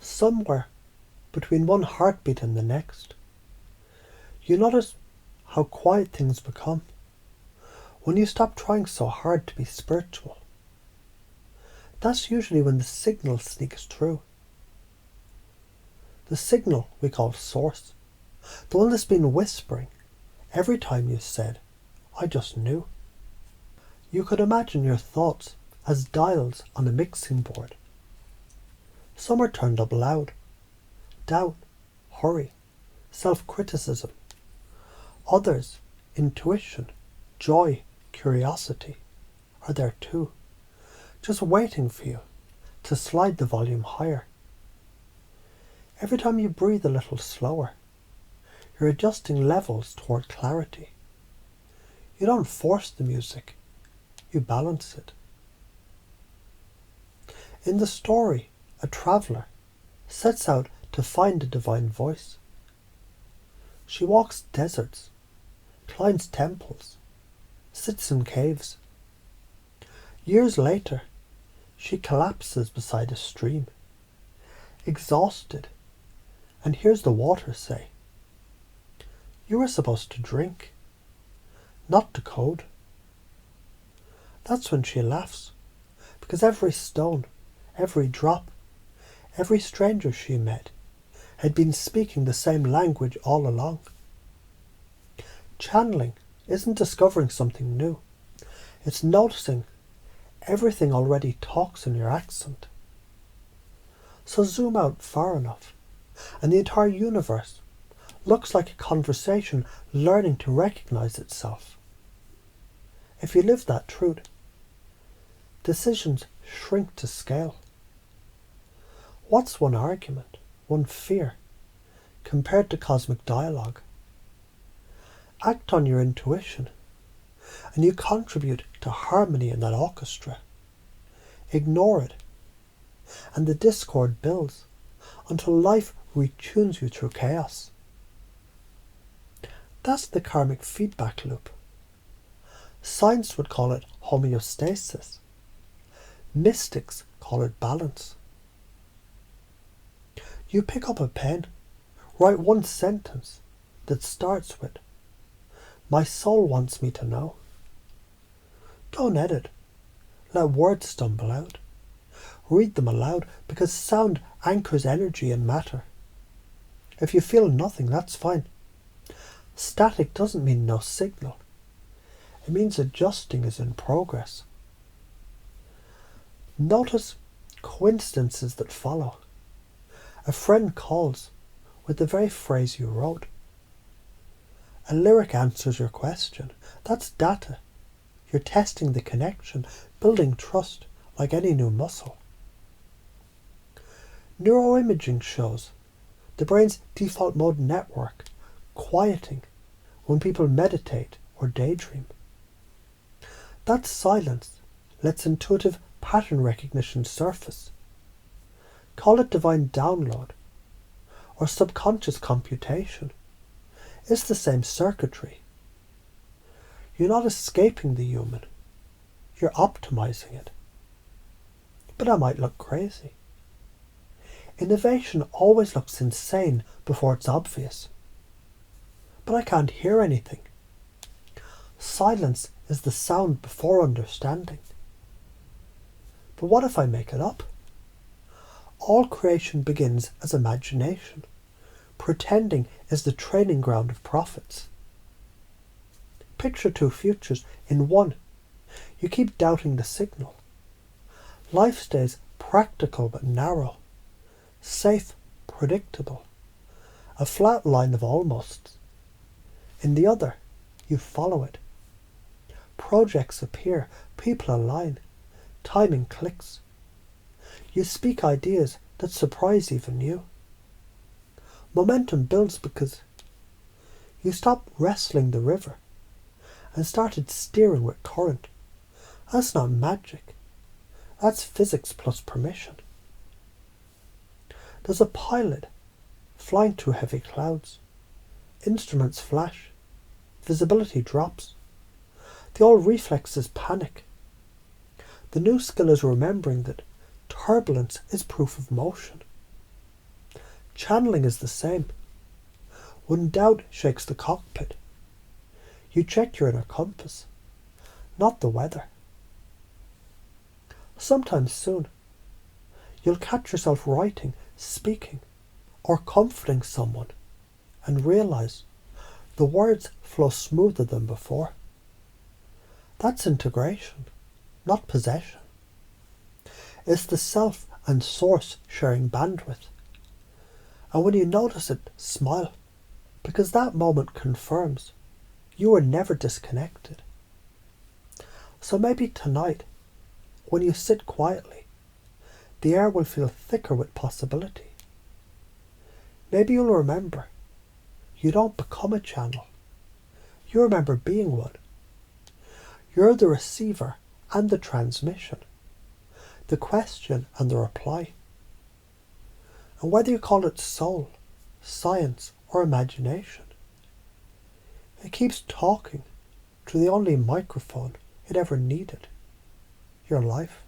somewhere between one heartbeat and the next, you notice how quiet things become when you stop trying so hard to be spiritual. That's usually when the signal sneaks through. The signal we call source, the one that's been whispering every time you said, "I just knew." You could imagine your thoughts as dials on a mixing board. Some are turned up loud. Doubt, hurry, self-criticism. Others, intuition, joy, curiosity, are there too, just waiting for you to slide the volume higher. Every time you breathe a little slower, you're adjusting levels toward clarity. You don't force the music, you balance it. In the story, a traveller sets out to find a divine voice. She walks deserts, climbs temples, sits in caves. Years later, she collapses beside a stream, exhausted, and hears the water say, "You were supposed to drink, not to code." That's when she laughs, because every stone, every drop, every stranger she met had been speaking the same language all along. Channeling isn't discovering something new. It's noticing everything already talks in your accent. So zoom out far enough, and the entire universe looks like a conversation learning to recognize itself. If you live that truth, decisions shrink to scale. What's one argument, one fear, compared to cosmic dialogue? Act on your intuition, and you contribute to harmony in that orchestra. Ignore it, and the discord builds until life retunes you through chaos. That's the karmic feedback loop. Science would call it homeostasis. Mystics call it balance. You pick up a pen, write one sentence that starts with, "My soul wants me to know." Don't edit. Let words stumble out. Read them aloud, because sound anchors energy and matter. If you feel nothing, that's fine. Static doesn't mean no signal. It means adjusting is in progress. Notice coincidences that follow. A friend calls with the very phrase you wrote. A lyric answers your question. That's data. You're testing the connection, building trust like any new muscle. Neuroimaging shows the brain's default mode network quieting when people meditate or daydream. That silence lets intuitive pattern recognition surface. Call it divine download or subconscious computation. It's the same circuitry. You're not escaping the human. You're optimizing it. But I might look crazy. Innovation always looks insane before it's obvious. But I can't hear anything. Silence is the sound before understanding. But what if I make it up? All creation begins as imagination. Pretending is the training ground of prophets. Picture two futures in one. You keep doubting the signal. Life stays practical but narrow, safe, predictable, a flat line of almosts. In the other, you follow it. Projects appear, people align, timing clicks. You speak ideas that surprise even you. Momentum builds because you stop wrestling the river and started steering with current. That's not magic. That's physics plus permission. There's a pilot flying through heavy clouds. Instruments flash. Visibility drops. The old reflexes panic. The new skill is remembering that turbulence is proof of motion. Channeling is the same. When doubt shakes the cockpit, you check your inner compass, not the weather. Sometime soon, you'll catch yourself writing, speaking, or comforting someone and realise the words flow smoother than before. That's integration, not possession. It's the self and source sharing bandwidth. And when you notice it, smile, because that moment confirms you were never disconnected. So maybe tonight, when you sit quietly, the air will feel thicker with possibility. Maybe you'll remember you don't become a channel. You remember being one. You're the receiver and the transmission, the question and the reply. And whether you call it soul, science, or imagination, it keeps talking to the only microphone it ever needed, your life.